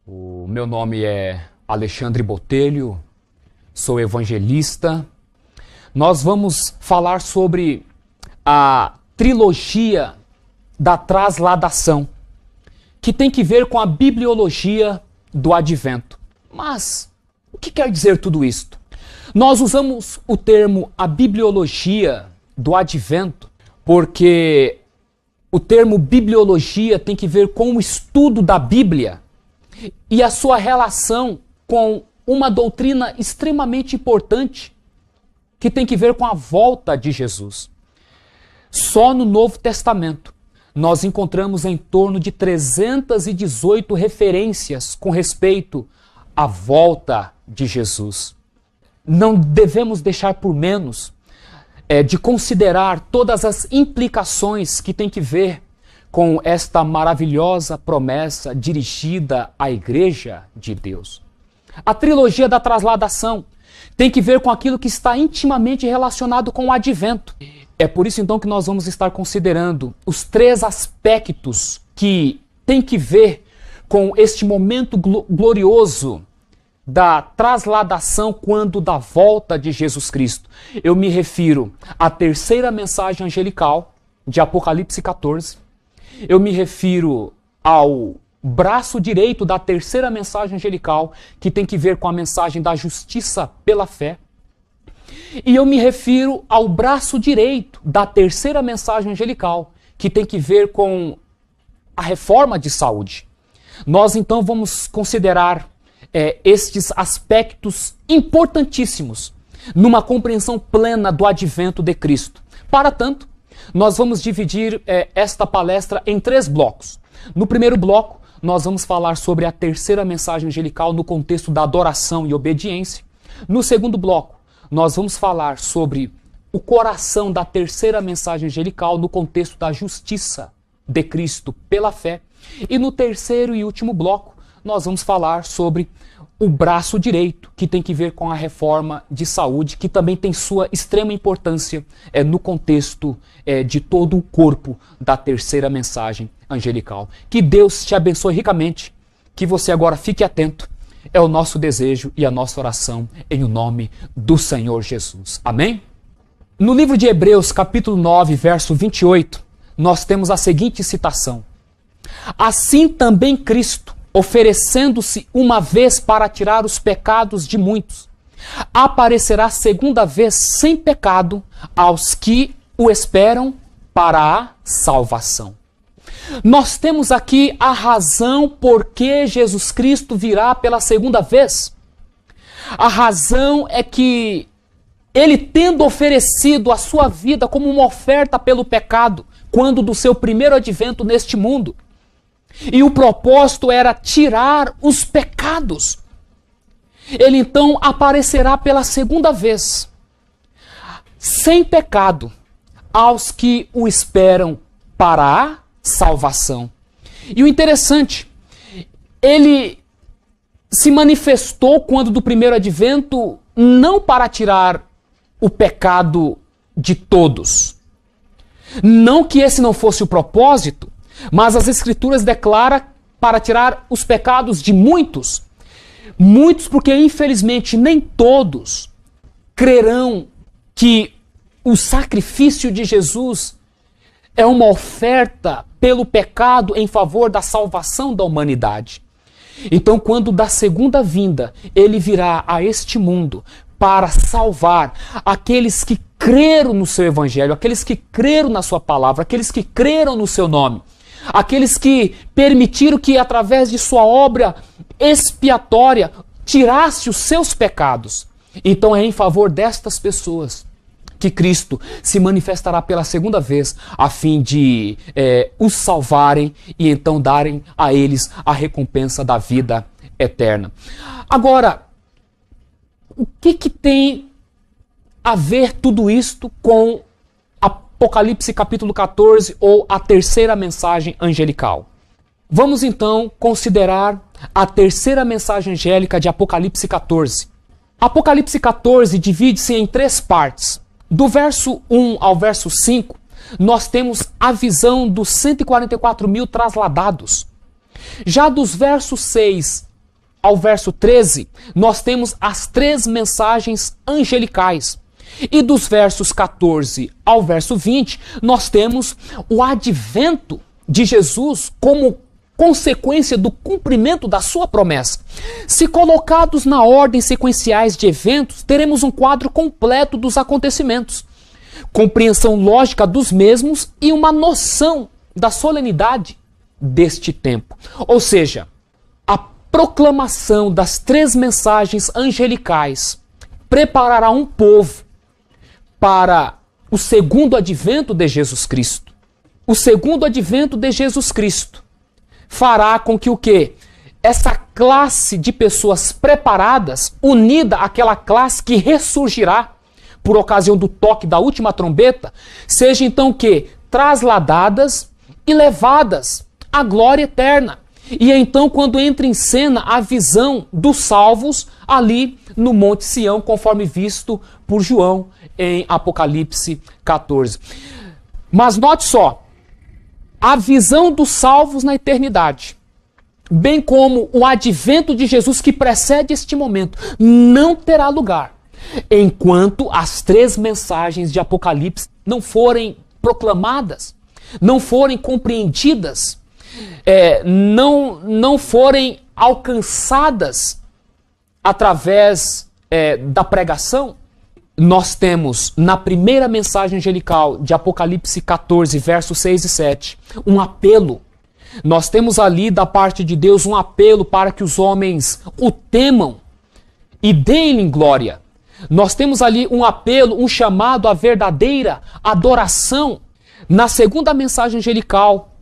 O meu nome é Alexandre Botelho, sou evangelista. Nós vamos falar sobre a trilogia da trasladação, que tem que ver com a bibliologia do advento. Mas o que quer dizer tudo isto? Nós usamos o termo a bibliologia do advento porque o termo bibliologia tem que ver com o estudo da Bíblia e a sua relação com uma doutrina extremamente importante que tem que ver com a volta de Jesus. Só no Novo Testamento nós encontramos em torno de 318 referências com respeito à volta de Jesus. Não devemos deixar por menos de considerar todas as implicações que tem que ver com esta maravilhosa promessa dirigida à Igreja de Deus. A trilogia da trasladação tem que ver com aquilo que está intimamente relacionado com o advento. É por isso então que nós vamos estar considerando os três aspectos que tem que ver com este momento glorioso da trasladação quando da volta de Jesus Cristo. Eu me refiro à terceira mensagem angelical de Apocalipse 14. Eu me refiro ao braço direito da terceira mensagem angelical, que tem que ver com a mensagem da justiça pela fé. E eu me refiro ao braço direito da terceira mensagem angelical, que tem que ver com a reforma de saúde. Nós então vamos considerar estes aspectos importantíssimos numa compreensão plena do advento de Cristo. Para tanto, nós vamos dividir esta palestra em 3 blocos. No primeiro bloco, nós vamos falar sobre a terceira mensagem angelical no contexto da adoração e obediência. No segundo bloco, nós vamos falar sobre o coração da terceira mensagem angelical no contexto da justiça de Cristo pela fé. E no terceiro e último bloco, nós vamos falar sobre o braço direito, que tem que ver com a reforma de saúde, que também tem sua extrema importância no contexto de todo o corpo da terceira mensagem angelical. Que Deus te abençoe ricamente, que você agora fique atento, é o nosso desejo e a nossa oração em o nome do Senhor Jesus. Amém? No livro de Hebreus, capítulo 9, verso 28, nós temos a seguinte citação: assim também Cristo, oferecendo-se uma vez para tirar os pecados de muitos, aparecerá segunda vez sem pecado aos que o esperam para a salvação. Nós temos aqui a razão por que Jesus Cristo virá pela segunda vez. A razão é que ele, tendo oferecido a sua vida como uma oferta pelo pecado, quando do seu primeiro advento neste mundo, e o propósito era tirar os pecados, ele então aparecerá pela segunda vez, sem pecado, aos que o esperam para a salvação. E o interessante, ele se manifestou quando do primeiro advento, não para tirar o pecado de todos. Não que esse não fosse o propósito, mas as Escrituras declaram para tirar os pecados de muitos. Muitos porque, infelizmente, nem todos crerão que o sacrifício de Jesus é uma oferta pelo pecado em favor da salvação da humanidade. Então, quando da segunda vinda, ele virá a este mundo para salvar aqueles que creram no seu evangelho, aqueles que creram na sua palavra, aqueles que creram no seu nome. Aqueles que permitiram que, através de sua obra expiatória, tirasse os seus pecados. Então é em favor destas pessoas que Cristo se manifestará pela segunda vez, a fim de os salvarem e então darem a eles a recompensa da vida eterna. Agora, o que tem a ver tudo isto com Apocalipse capítulo 14, ou a terceira mensagem angelical? Vamos então considerar a terceira mensagem angélica de Apocalipse 14. Apocalipse 14 divide-se em 3 partes. Do verso 1 ao verso 5, nós temos a visão dos 144 mil trasladados. Já dos versos 6 ao verso 13, nós temos as 3 mensagens angelicais. E dos versos 14 ao verso 20, nós temos o advento de Jesus como consequência do cumprimento da sua promessa. Se colocados na ordem sequenciais de eventos, teremos um quadro completo dos acontecimentos, compreensão lógica dos mesmos e uma noção da solenidade deste tempo. Ou seja, a proclamação das 3 mensagens angelicais preparará um povo para o segundo advento de Jesus Cristo. O segundo advento de Jesus Cristo fará com que o quê? Essa classe de pessoas preparadas, unida àquela classe que ressurgirá por ocasião do toque da última trombeta, seja então o quê? Trasladadas e levadas à glória eterna. E então, quando entra em cena a visão dos salvos ali no Monte Sião, conforme visto por João em Apocalipse 14. Mas note só, a visão dos salvos na eternidade, bem como o advento de Jesus que precede este momento, não terá lugar enquanto as 3 mensagens de Apocalipse não forem proclamadas, não forem compreendidas, não forem alcançadas através da pregação. Nós temos na primeira mensagem angelical de Apocalipse 14, versos 6 e 7, um apelo. Nós temos ali da parte de Deus um apelo para que os homens o temam e deem-lhe glória. Nós temos ali um apelo, um chamado à verdadeira adoração. Na segunda mensagem angelical,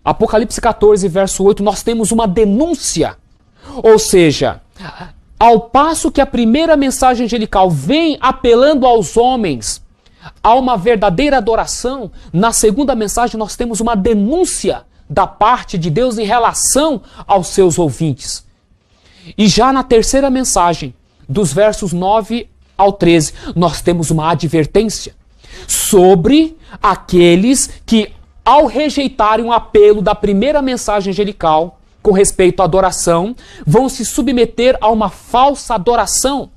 Apocalipse 14, verso 8, nós temos uma denúncia. Ou seja, ao passo que a primeira mensagem angelical vem apelando aos homens a uma verdadeira adoração, na segunda mensagem nós temos uma denúncia da parte de Deus em relação aos seus ouvintes. E já na terceira mensagem, dos versos 9 ao 13, nós temos uma advertência sobre aqueles que, ao rejeitarem o apelo da primeira mensagem angelical com respeito à adoração, vão se submeter a uma falsa adoração.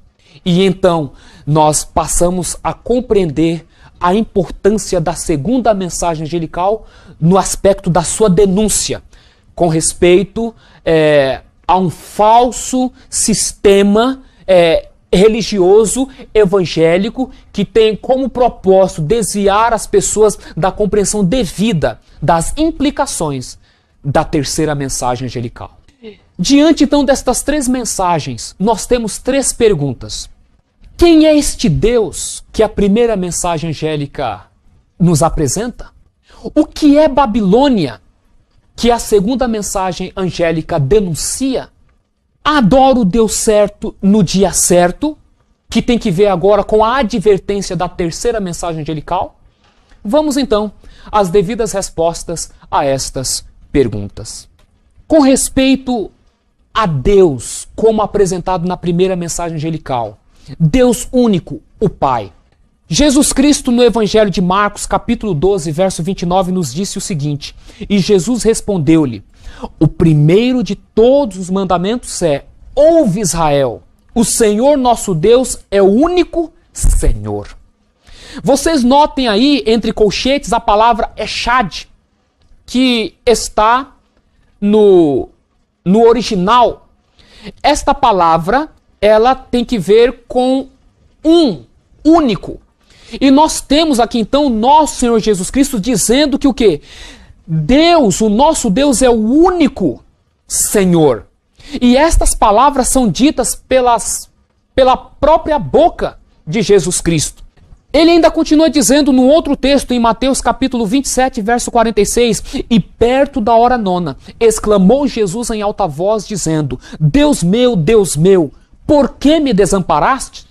E então nós passamos a compreender a importância da segunda mensagem angelical no aspecto da sua denúncia com respeito a um falso sistema religioso evangélico que tem como propósito desviar as pessoas da compreensão devida das implicações da terceira mensagem angelical. Diante então destas 3 mensagens, nós temos 3 perguntas. Quem é este Deus que a primeira mensagem angélica nos apresenta? O que é Babilônia que a segunda mensagem angélica denuncia? Adoro o Deus certo no dia certo, que tem que ver agora com a advertência da terceira mensagem angelical? Vamos então às devidas respostas a estas perguntas. Com respeito a Deus, como apresentado na primeira mensagem angelical, Deus único, o Pai. Jesus Cristo, no Evangelho de Marcos, capítulo 12, verso 29, nos disse o seguinte: e Jesus respondeu-lhe: o primeiro de todos os mandamentos é: ouve, Israel, o Senhor nosso Deus é o único Senhor. Vocês notem aí, entre colchetes, a palavra Echad, que está no original. Esta palavra, ela tem que ver com único. E nós temos aqui então o nosso Senhor Jesus Cristo dizendo que o quê? Deus, o nosso Deus é o único Senhor. E estas palavras são ditas pela própria boca de Jesus Cristo. Ele ainda continua dizendo no outro texto, em Mateus capítulo 27, verso 46, e perto da hora nona, exclamou Jesus em alta voz, dizendo: Deus meu, por que me desamparaste?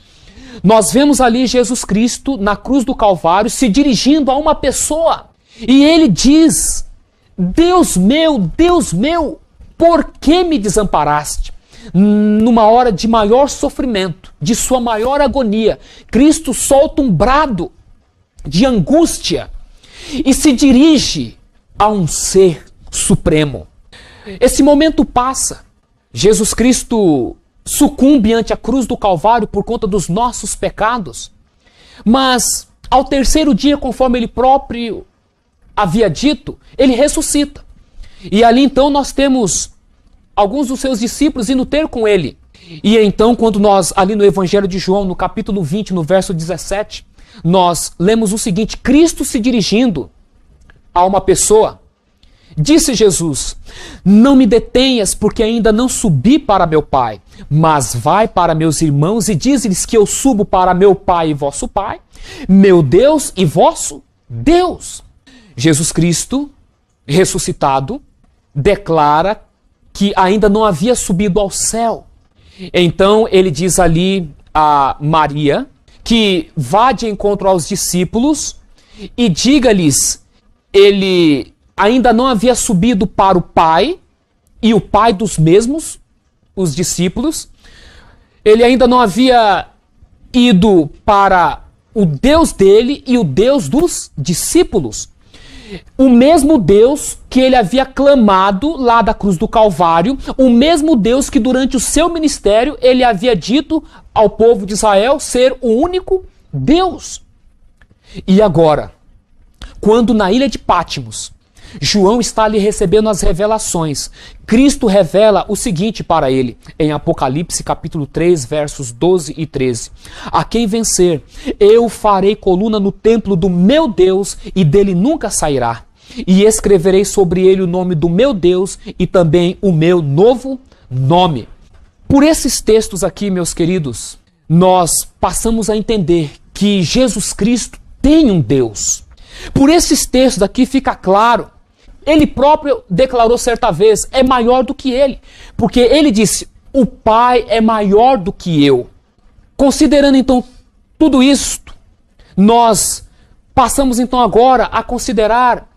Nós vemos ali Jesus Cristo na cruz do Calvário se dirigindo a uma pessoa. E ele diz: Deus meu, por que me desamparaste? Numa hora de maior sofrimento, de sua maior agonia, Cristo solta um brado de angústia e se dirige a um ser supremo. Esse momento passa. Jesus Cristo sucumbe ante a cruz do Calvário por conta dos nossos pecados. Mas ao terceiro dia, conforme ele próprio havia dito, ele ressuscita. E ali então nós temos alguns dos seus discípulos indo ter com ele. E então, quando nós, ali no Evangelho de João, no capítulo 20, no verso 17, nós lemos o seguinte: Cristo se dirigindo a uma pessoa, disse Jesus: não me detenhas, porque ainda não subi para meu Pai, mas vai para meus irmãos e dize-lhes que eu subo para meu Pai e vosso Pai, meu Deus e vosso Deus. Jesus Cristo, ressuscitado, declara que ainda não havia subido ao céu. Então ele diz ali a Maria que vá de encontro aos discípulos e diga-lhes, ele ainda não havia subido para o Pai e o Pai dos mesmos, os discípulos. Ele ainda não havia ido para o Deus dele e o Deus dos discípulos. O mesmo Deus que ele havia clamado lá da cruz do Calvário, o mesmo Deus que durante o seu ministério ele havia dito ao povo de Israel ser o único Deus. E agora, quando na ilha de Pátimos, João está ali recebendo as revelações, Cristo revela o seguinte para ele, em Apocalipse capítulo 3, versos 12 e 13. A quem vencer, eu farei coluna no templo do meu Deus e dele nunca sairá. E escreverei sobre ele o nome do meu Deus e também o meu novo nome. Por esses textos aqui, meus queridos, nós passamos a entender que Jesus Cristo tem um Deus. Por esses textos aqui fica claro, ele próprio declarou certa vez, é maior do que ele. Porque ele disse, o Pai é maior do que eu. Considerando então tudo isto, nós passamos então agora a considerar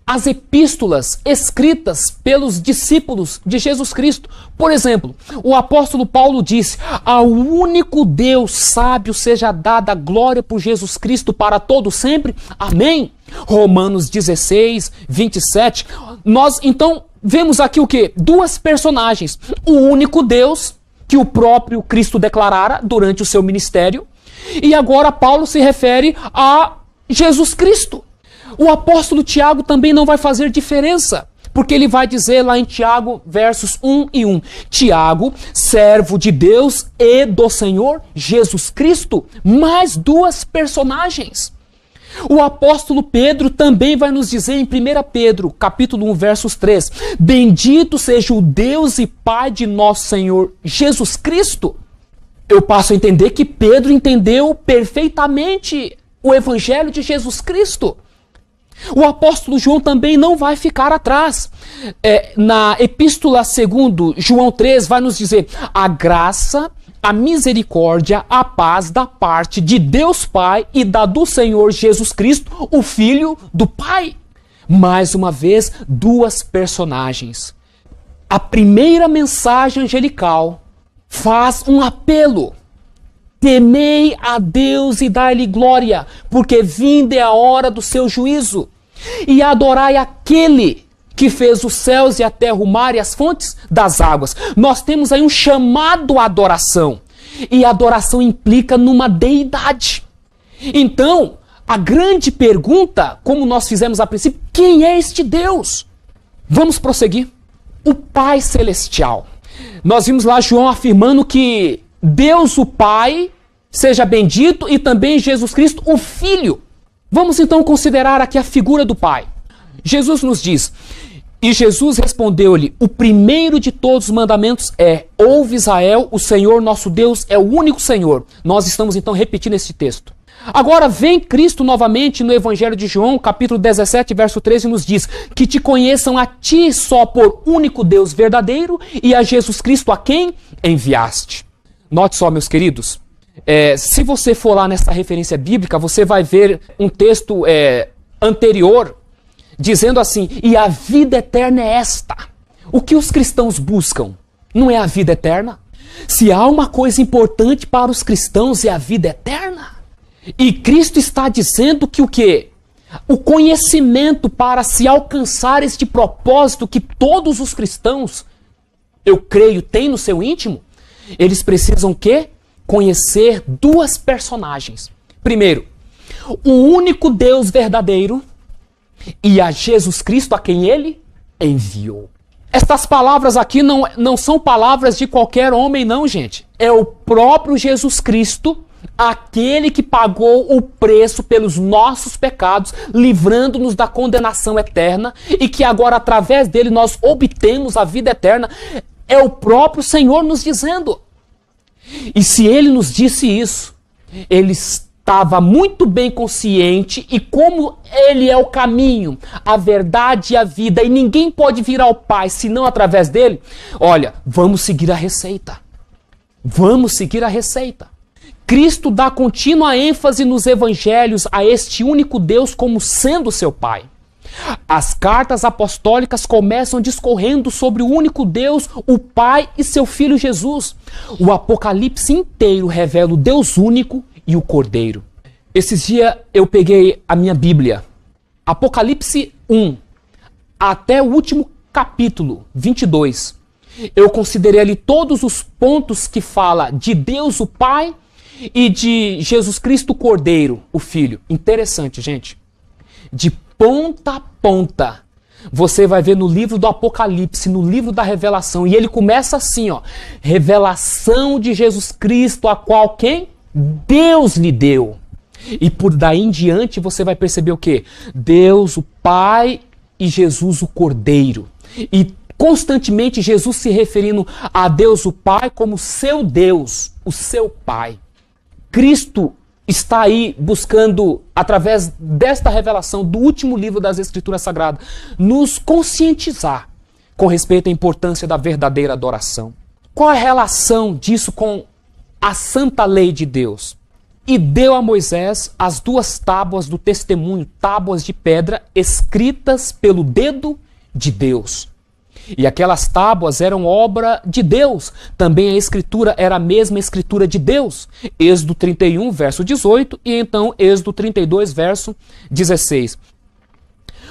as epístolas escritas pelos discípulos de Jesus Cristo. Por exemplo, o apóstolo Paulo disse, ao único Deus sábio seja dada a glória por Jesus Cristo para todo sempre. Amém. Romanos 16, 27. Nós então vemos aqui o quê? Duas personagens. O único Deus, que o próprio Cristo declarara durante o seu ministério. E agora Paulo se refere a Jesus Cristo. O apóstolo Tiago também não vai fazer diferença, porque ele vai dizer lá em Tiago, versos 1 e 1, Tiago, servo de Deus e do Senhor Jesus Cristo, mais duas personagens. O apóstolo Pedro também vai nos dizer em 1 Pedro, capítulo 1, versos 3, bendito seja o Deus e Pai de nosso Senhor Jesus Cristo. Eu passo a entender que Pedro entendeu perfeitamente o evangelho de Jesus Cristo. O apóstolo João também não vai ficar atrás. Na epístola segundo João 3 vai nos dizer a graça, a misericórdia, a paz da parte de Deus Pai e da do Senhor Jesus Cristo, o Filho do Pai. Mais uma vez, duas personagens. A primeira mensagem angelical faz um apelo. Temei a Deus e dai-lhe glória, porque vinda é a hora do seu juízo. E adorai aquele que fez os céus e a terra, o mar e as fontes das águas. Nós temos aí um chamado à adoração. E a adoração implica numa deidade. Então, a grande pergunta, como nós fizemos a princípio, quem é este Deus? Vamos prosseguir. O Pai Celestial. Nós vimos lá João afirmando que Deus o Pai seja bendito e também Jesus Cristo o Filho. Vamos então considerar aqui a figura do Pai. Jesus nos diz, e Jesus respondeu-lhe, o primeiro de todos os mandamentos é, ouve Israel, o Senhor nosso Deus é o único Senhor. Nós estamos então repetindo esse texto. Agora vem Cristo novamente no Evangelho de João, capítulo 17, verso 13, e nos diz que te conheçam a ti só por único Deus verdadeiro e a Jesus Cristo a quem enviaste. Note só, meus queridos, se você for lá nessa referência bíblica, você vai ver um texto anterior dizendo assim, e a vida eterna é esta. O que os cristãos buscam não é a vida eterna? Se há uma coisa importante para os cristãos é a vida eterna. E Cristo está dizendo que o quê? O conhecimento para se alcançar este propósito que todos os cristãos eu creio, tem no seu íntimo, eles precisam o quê? Conhecer duas personagens. Primeiro, o único Deus verdadeiro e a Jesus Cristo a quem ele enviou. Estas palavras aqui não são palavras de qualquer homem, não, gente. É o próprio Jesus Cristo, aquele que pagou o preço pelos nossos pecados, livrando-nos da condenação eterna, e que agora, através dele, nós obtemos a vida eterna. É o próprio Senhor nos dizendo. E se ele nos disse isso, ele estava muito bem consciente, e como ele é o caminho, a verdade e a vida, e ninguém pode vir ao Pai senão através dele, olha, vamos seguir a receita. Vamos seguir a receita. Cristo dá contínua ênfase nos evangelhos a este único Deus como sendo seu Pai. As cartas apostólicas começam discorrendo sobre o único Deus, o Pai e seu Filho Jesus. O Apocalipse inteiro revela o Deus único e o Cordeiro. Esses dias eu peguei a minha Bíblia, Apocalipse 1, até o último capítulo, 22. Eu considerei ali todos os pontos que fala de Deus o Pai e de Jesus Cristo o Cordeiro, o Filho. Interessante, gente. De ponta a ponta, você vai ver no livro do Apocalipse, no livro da Revelação, e ele começa assim, ó, revelação de Jesus Cristo, a qual quem? Deus lhe deu. E por daí em diante você vai perceber o quê? Deus, o Pai, e Jesus, o Cordeiro. E constantemente Jesus se referindo a Deus, o Pai, como seu Deus, o seu Pai. Cristo está aí buscando, através desta revelação do último livro das Escrituras Sagradas, nos conscientizar com respeito à importância da verdadeira adoração. Qual a relação disso com a santa lei de Deus? E deu a Moisés as duas tábuas do testemunho, tábuas de pedra, escritas pelo dedo de Deus. E aquelas tábuas eram obra de Deus. Também a escritura era a mesma escritura de Deus. Êxodo 31, verso 18, e então Êxodo 32, verso 16.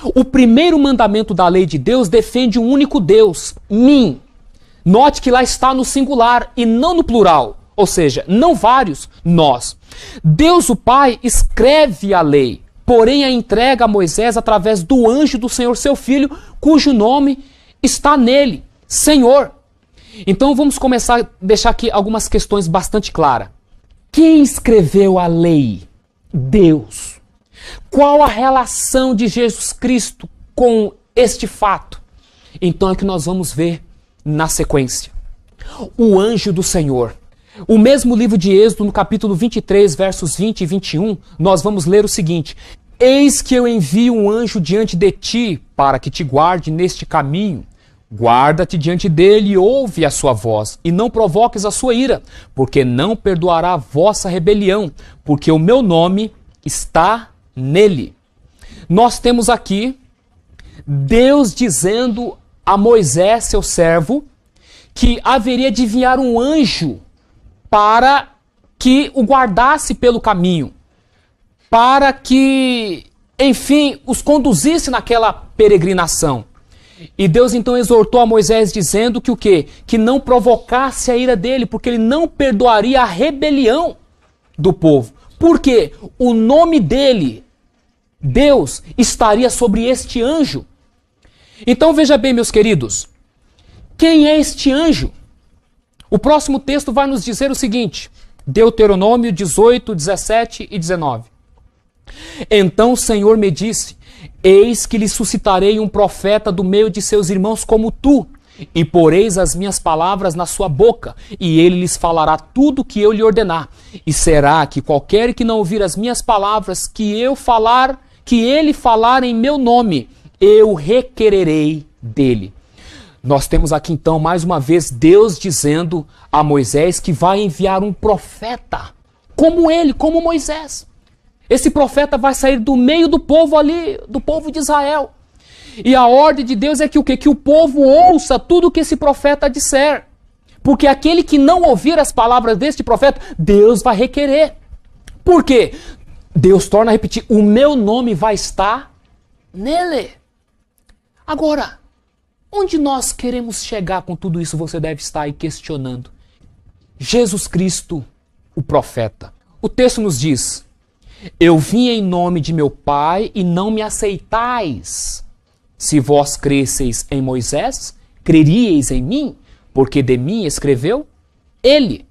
O primeiro mandamento da lei de Deus defende um único Deus, mim. Note que lá está no singular e não no plural. Ou seja, não vários, nós. Deus o Pai escreve a lei, porém a entrega a Moisés através do anjo do Senhor, seu filho, cujo nome está nele, Senhor. Então vamos começar a deixar aqui algumas questões bastante claras. Quem escreveu a lei? Deus. Qual a relação de Jesus Cristo com este fato? Então é que nós vamos ver na sequência. O anjo do Senhor. O mesmo livro de Êxodo, no capítulo 23, versos 20 e 21, nós vamos ler o seguinte: eis que eu envio um anjo diante de ti, para que te guarde neste caminho. Guarda-te diante dele e ouve a sua voz, e não provoques a sua ira, porque não perdoará a vossa rebelião, porque o meu nome está nele. Nós temos aqui Deus dizendo a Moisés, seu servo, que haveria de enviar um anjo para que o guardasse pelo caminho, para que, enfim, os conduzisse naquela peregrinação. E Deus então exortou a Moisés dizendo que o quê? Que não provocasse a ira dele, porque ele não perdoaria a rebelião do povo. Por quê? O nome dele, Deus, estaria sobre este anjo. Então veja bem, meus queridos, quem é este anjo? O próximo texto vai nos dizer o seguinte, Deuteronômio 18, 17 e 19. Então o Senhor me disse: eis que lhe suscitarei um profeta do meio de seus irmãos como tu, e poreis as minhas palavras na sua boca, e ele lhes falará tudo o que eu lhe ordenar. E será que qualquer que não ouvir as minhas palavras que ele falar em meu nome, eu requererei dele. Nós temos aqui então mais uma vez Deus dizendo a Moisés que vai enviar um profeta, como ele, como Moisés. Esse profeta vai sair do meio do povo ali, do povo de Israel. E a ordem de Deus é que o quê? Que o povo ouça tudo o que esse profeta disser. Porque aquele que não ouvir as palavras deste profeta, Deus vai requerer. Por quê? Deus torna a repetir, o meu nome vai estar nele. Agora, Onde nós queremos chegar com tudo isso? Você deve estar aí questionando. Jesus Cristo, o profeta. O texto nos diz: eu vim em nome de meu Pai e não me aceitais. Se vós cresceis em Moisés, creríeis em mim, porque de mim escreveu ele.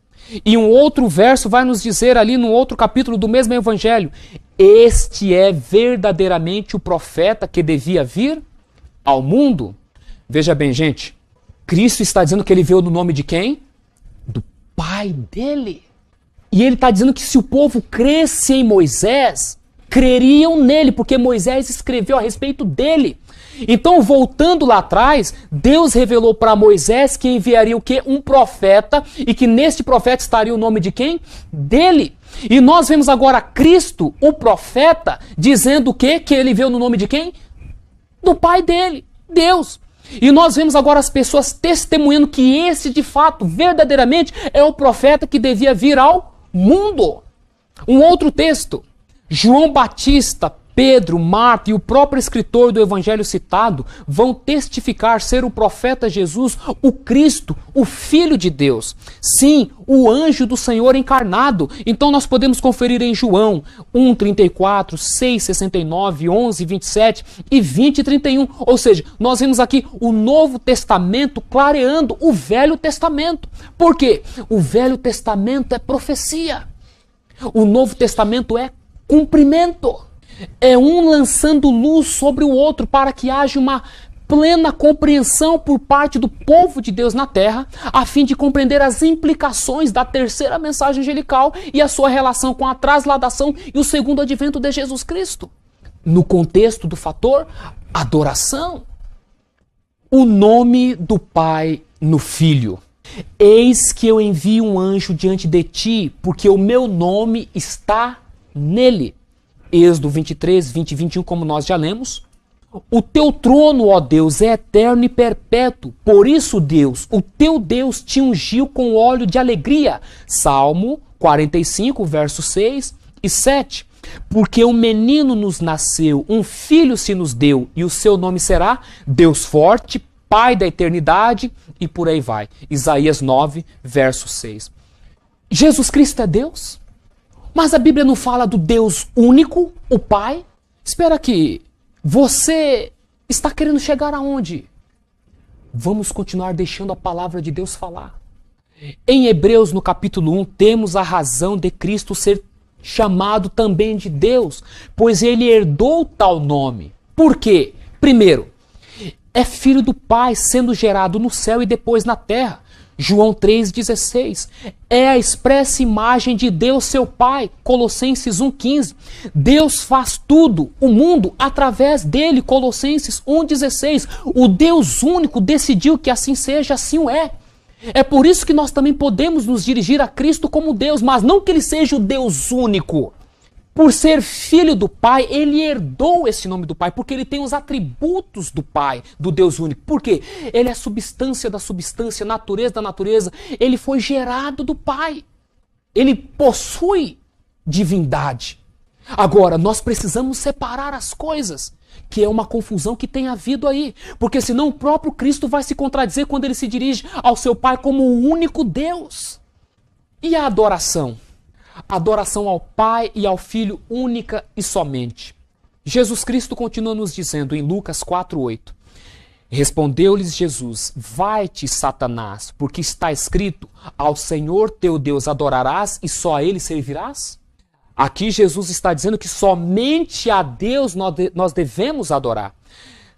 E um outro verso vai nos dizer ali no outro capítulo do mesmo evangelho: este é verdadeiramente o profeta que devia vir ao mundo. Veja bem, gente, Cristo está dizendo que ele veio no nome de quem? Do Pai dele. E ele está dizendo que se o povo cresce em Moisés, creriam nele, porque Moisés escreveu a respeito dele. Então, voltando lá atrás, Deus revelou para Moisés que enviaria o quê? Um profeta, e que neste profeta estaria o nome de quem? Dele. E nós vemos agora Cristo, o profeta, dizendo o quê? Que ele veio no nome de quem? Do Pai dele, Deus. E nós vemos agora as pessoas testemunhando que esse, de fato, verdadeiramente, é o profeta que devia vir ao mundo. Um outro texto, João Batista, Pedro, Marta e o próprio escritor do evangelho citado vão testificar ser o profeta Jesus, o Cristo, o Filho de Deus. Sim, o anjo do Senhor encarnado. Então nós podemos conferir em João 1:34, 6:69, 11:27 e 20:31. Ou seja, nós vemos aqui o Novo Testamento clareando o Velho Testamento. Por quê? O Velho Testamento é profecia. O Novo Testamento é cumprimento. É um lançando luz sobre o outro para que haja uma plena compreensão por parte do povo de Deus na terra, a fim de compreender as implicações da terceira mensagem angelical e a sua relação com a trasladação e o segundo advento de Jesus Cristo. No contexto do fator adoração. O nome do Pai no Filho. Eis que eu envio um anjo diante de ti, porque o meu nome está nele. Êxodo 23, 20 e 21, como nós já lemos. O teu trono, ó Deus, é eterno e perpétuo. Por isso, Deus, o teu Deus te ungiu com óleo de alegria. Salmo 45, versos 6 e 7. Porque um menino nos nasceu, um filho se nos deu, e o seu nome será Deus Forte, Pai da Eternidade, e por aí vai. Isaías 9, verso 6. Jesus Cristo é Deus? Mas a Bíblia não fala do Deus único, o Pai? Espera aqui, você está querendo chegar aonde? Vamos continuar deixando a palavra de Deus falar. Em Hebreus, no capítulo 1, temos a razão de Cristo ser chamado também de Deus, pois ele herdou tal nome. Por quê? Primeiro, é filho do Pai, sendo gerado no céu e depois na terra. João 3,16. É a expressa imagem de Deus, seu Pai. Colossenses 1,15. Deus faz tudo, o mundo, através dele. Colossenses 1,16. O Deus único decidiu que assim seja, assim o é. É por isso que nós também podemos nos dirigir a Cristo como Deus, mas não que ele seja o Deus único. Por ser filho do Pai, ele herdou esse nome do Pai, porque ele tem os atributos do Pai, do Deus único. Por quê? Ele é substância da substância, natureza da natureza. Ele foi gerado do Pai. Ele possui divindade. Agora, nós precisamos separar as coisas, que é uma confusão que tem havido aí. Porque senão o próprio Cristo vai se contradizer quando ele se dirige ao seu Pai como o único Deus. E a adoração? Adoração ao Pai e ao Filho única e somente. Jesus Cristo continua nos dizendo em Lucas 4:8. Respondeu-lhes Jesus: vai-te, Satanás, porque está escrito: ao Senhor teu Deus adorarás e só a ele servirás? Aqui Jesus está dizendo que somente a Deus nós devemos adorar.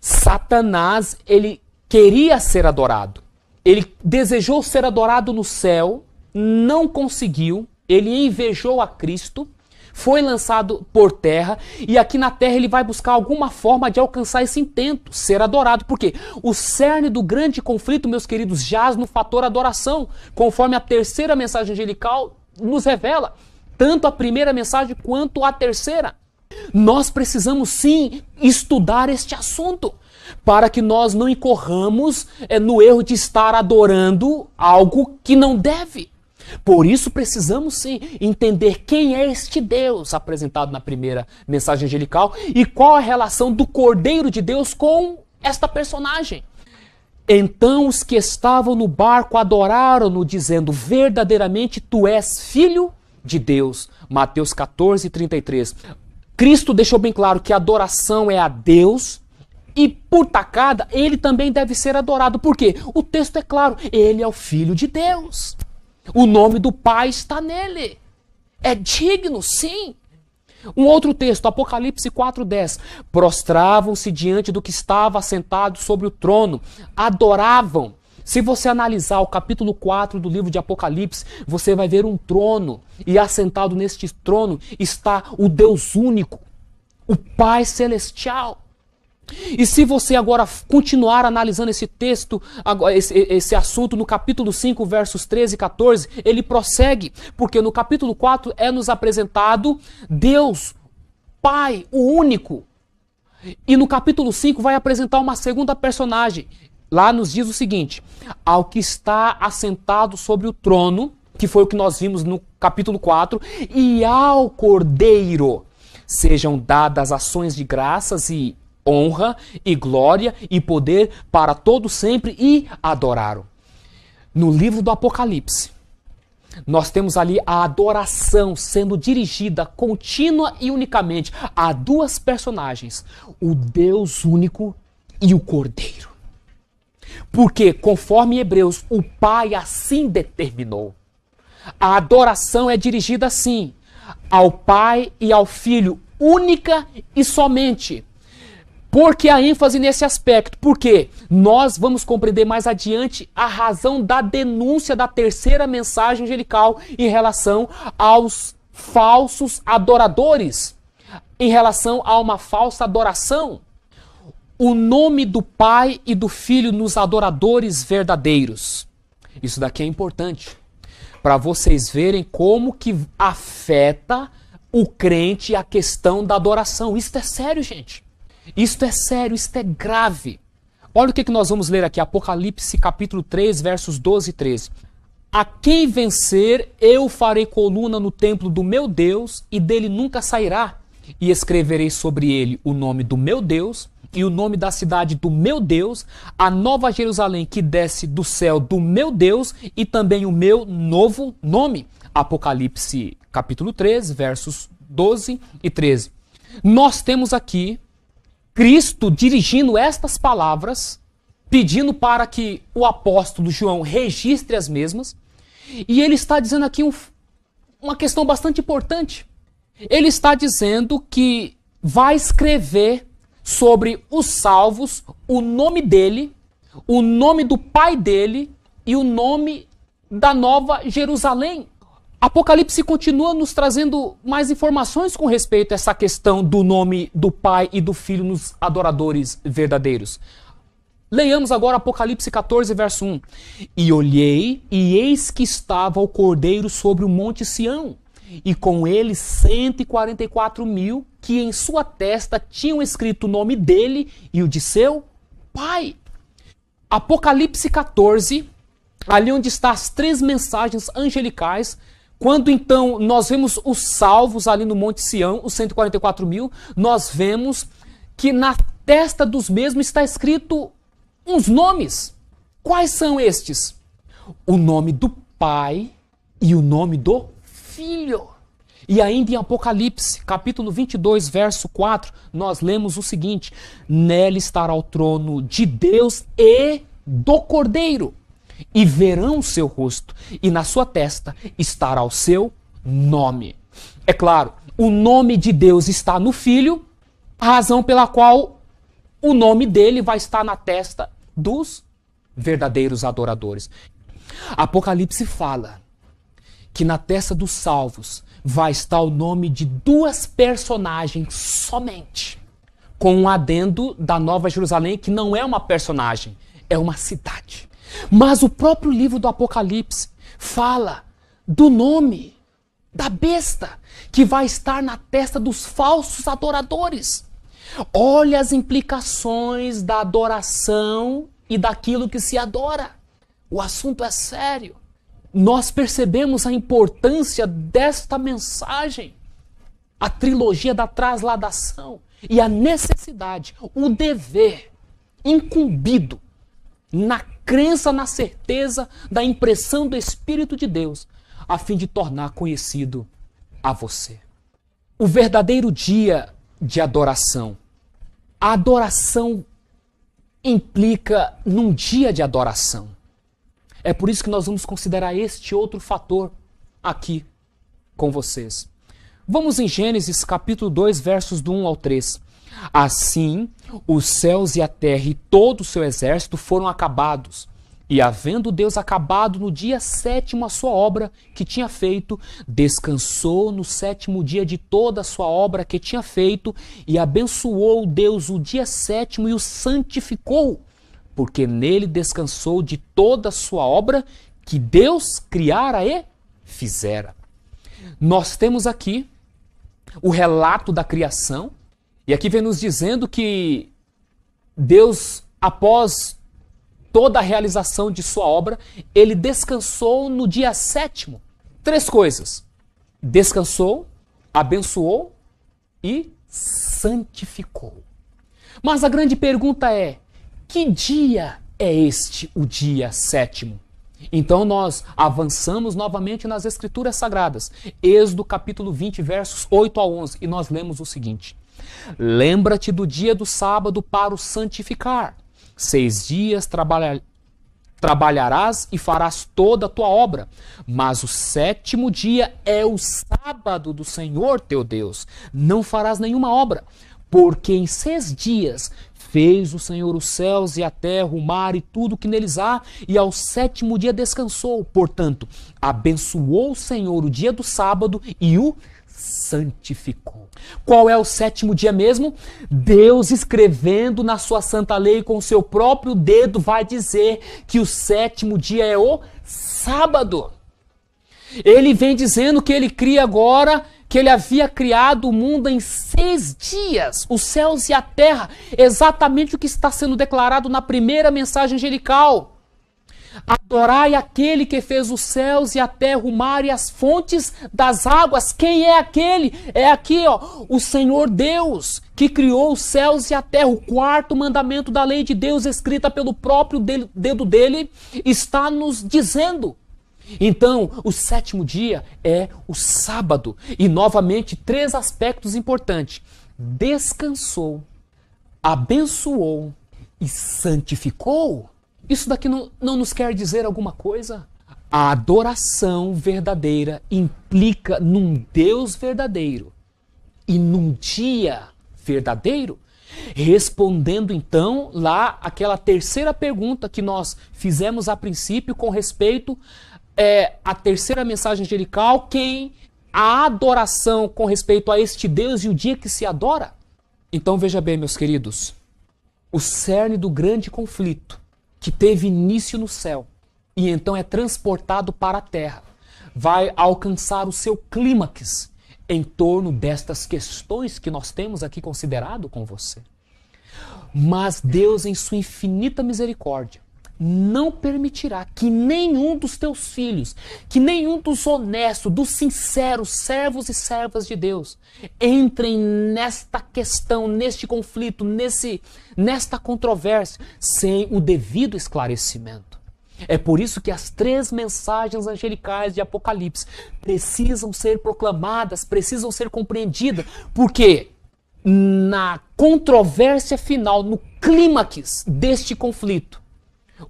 Satanás, ele queria ser adorado. Ele desejou ser adorado no céu, não conseguiu. Ele invejou a Cristo, foi lançado por terra, e aqui na terra ele vai buscar alguma forma de alcançar esse intento, ser adorado. Por quê? O cerne do grande conflito, meus queridos, jaz no fator adoração, conforme a terceira mensagem angelical nos revela, tanto a primeira mensagem quanto a terceira. Nós precisamos sim estudar este assunto, para que nós não incorramos no erro de estar adorando algo que não deve. Por isso precisamos sim entender quem é este Deus apresentado na primeira mensagem angelical e qual a relação do Cordeiro de Deus com esta personagem. Então os que estavam no barco adoraram-no, dizendo: verdadeiramente tu és filho de Deus. Mateus 14, 33. Cristo deixou bem claro que a adoração é a Deus e, por tacada, ele também deve ser adorado. Por quê? O texto é claro, ele é o Filho de Deus. O nome do Pai está nele. É digno, sim. Um outro texto, Apocalipse 4:10. Prostravam-se diante do que estava assentado sobre o trono, adoravam. Se você analisar o capítulo 4 do livro de Apocalipse, você vai ver um trono, e assentado neste trono está o Deus único, o Pai Celestial. E se você agora continuar analisando esse texto, esse assunto no capítulo 5, versos 13 e 14, ele prossegue, porque no capítulo 4 é nos apresentado Deus, Pai, o único. E no capítulo 5 vai apresentar uma segunda personagem. Lá nos diz o seguinte: ao que está assentado sobre o trono, que foi o que nós vimos no capítulo 4, e ao Cordeiro sejam dadas ações de graças e honra e glória e poder para todo sempre, e adoraram. No livro do Apocalipse, nós temos ali a adoração sendo dirigida contínua e unicamente a duas personagens, o Deus único e o Cordeiro. Porque, conforme Hebreus, o Pai assim determinou. A adoração é dirigida assim, ao Pai e ao Filho, única e somente. Por que a ênfase nesse aspecto? Porque nós vamos compreender mais adiante a razão da denúncia da terceira mensagem angelical em relação aos falsos adoradores, em relação a uma falsa adoração. O nome do Pai e do Filho nos adoradores verdadeiros. Isso daqui é importante, para vocês verem como que afeta o crente a questão da adoração. Isso é sério, gente. Isto é sério, isto é grave. Olha o que nós vamos ler aqui, Apocalipse capítulo 3, versos 12 e 13. A quem vencer, eu farei coluna no templo do meu Deus, e dele nunca sairá. E escreverei sobre ele o nome do meu Deus, e o nome da cidade do meu Deus, a nova Jerusalém que desce do céu do meu Deus, e também o meu novo nome. Apocalipse capítulo 3, versos 12 e 13. Nós temos aqui Cristo dirigindo estas palavras, pedindo para que o apóstolo João registre as mesmas, e ele está dizendo aqui uma questão bastante importante. Ele está dizendo que vai escrever sobre os salvos o nome dele, o nome do Pai dele e o nome da Nova Jerusalém. Apocalipse continua nos trazendo mais informações com respeito a essa questão do nome do Pai e do Filho nos adoradores verdadeiros. Leiamos agora Apocalipse 14, verso 1. E olhei, e eis que estava o Cordeiro sobre o monte Sião, e com ele 144.000, que em sua testa tinham escrito o nome dele e o de seu Pai. Apocalipse 14, ali onde estão as três mensagens angelicais. Quando então nós vemos os salvos ali no Monte Sião, os 144.000, nós vemos que na testa dos mesmos está escrito uns nomes. Quais são estes? O nome do Pai e o nome do Filho. E ainda em Apocalipse, capítulo 22, verso 4, nós lemos o seguinte: nele estará o trono de Deus e do Cordeiro, e verão o seu rosto, e na sua testa estará o seu nome. É claro, o nome de Deus está no Filho, a razão pela qual o nome dele vai estar na testa dos verdadeiros adoradores. Apocalipse fala que na testa dos salvos vai estar o nome de duas personagens somente, com um adendo da Nova Jerusalém, que não é uma personagem, é uma cidade. Mas o próprio livro do Apocalipse fala do nome da besta que vai estar na testa dos falsos adoradores. Olha as implicações da adoração e daquilo que se adora. O assunto é sério. Nós percebemos a importância desta mensagem, a trilogia da trasladação e a necessidade, o dever incumbido na crença, na certeza da impressão do Espírito de Deus, a fim de tornar conhecido a você. O verdadeiro dia de adoração. A adoração implica num dia de adoração. É por isso que nós vamos considerar este outro fator aqui com vocês. Vamos em Gênesis capítulo 2, versos do 1 ao 3. Assim, os céus e a terra e todo o seu exército foram acabados. E havendo Deus acabado no dia 7º a sua obra que tinha feito, descansou no 7º dia de toda a sua obra que tinha feito, e abençoou Deus o dia 7º e o santificou, porque nele descansou de toda a sua obra que Deus criara e fizera. Nós temos aqui o relato da criação, e aqui vem nos dizendo que Deus, após toda a realização de sua obra, ele descansou no dia 7º. 3 coisas: descansou, abençoou e santificou. Mas a grande pergunta é: que dia é este, o dia 7º? Então nós avançamos novamente nas Escrituras Sagradas. Êxodo capítulo 20, versos 8 a 11, e nós lemos o seguinte: lembra-te do dia do sábado para o santificar. 6 dias trabalharás e farás toda a tua obra, mas o 7º dia é o sábado do Senhor teu Deus. Não farás nenhuma obra, porque em 6 dias fez o Senhor os céus e a terra, o mar e tudo que neles há, e ao 7º dia descansou. Portanto, abençoou o Senhor o dia do sábado e o santificou. Qual é o 7º dia mesmo? Deus, escrevendo na sua santa lei com o seu próprio dedo, vai dizer que o 7º dia é o sábado. Ele vem dizendo que ele cria agora, que ele havia criado o mundo em 6 dias, os céus e a terra, exatamente o que está sendo declarado na primeira mensagem angelical. Adorai aquele que fez os céus e a terra, o mar e as fontes das águas. Quem é aquele? É aqui, ó, o Senhor Deus, que criou os céus e a terra. O 4º mandamento da lei de Deus, escrita pelo próprio dedo dele, está nos dizendo. Então, o 7º dia é o sábado. E, novamente, 3 aspectos importantes: descansou, abençoou e santificou. Isso daqui não nos quer dizer alguma coisa? A adoração verdadeira implica num Deus verdadeiro e num dia verdadeiro. Respondendo então lá aquela terceira pergunta que nós fizemos a princípio com respeito à terceira mensagem angelical, a adoração com respeito a este Deus e o dia que se adora. Então veja bem, meus queridos, o cerne do grande conflito que teve início no céu e então é transportado para a terra, vai alcançar o seu clímax em torno destas questões que nós temos aqui considerado com você. Mas Deus, em sua infinita misericórdia, não permitirá que nenhum dos teus filhos, que nenhum dos honestos, dos sinceros servos e servas de Deus entrem nesta questão, neste conflito, nesta controvérsia, sem o devido esclarecimento. É por isso que as 3 mensagens angelicais de Apocalipse precisam ser proclamadas, precisam ser compreendidas, porque na controvérsia final, no clímax deste conflito,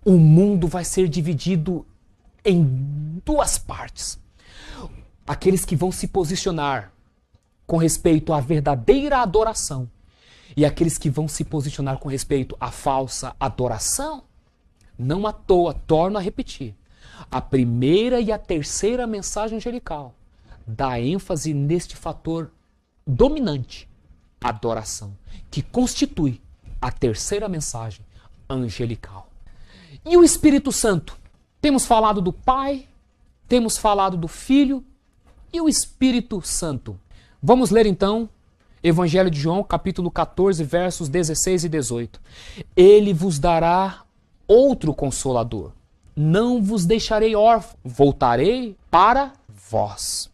o mundo vai ser dividido em 2 partes. Aqueles que vão se posicionar com respeito à verdadeira adoração e aqueles que vão se posicionar com respeito à falsa adoração. Não à toa, torno a repetir, a primeira e a terceira mensagem angelical dá ênfase neste fator dominante, adoração, que constitui a terceira mensagem angelical. E o Espírito Santo? Temos falado do Pai, temos falado do Filho e o Espírito Santo. Vamos ler então Evangelho de João, capítulo 14, versos 16 e 18. Ele vos dará outro Consolador. Não vos deixarei órfãos, voltarei para vós.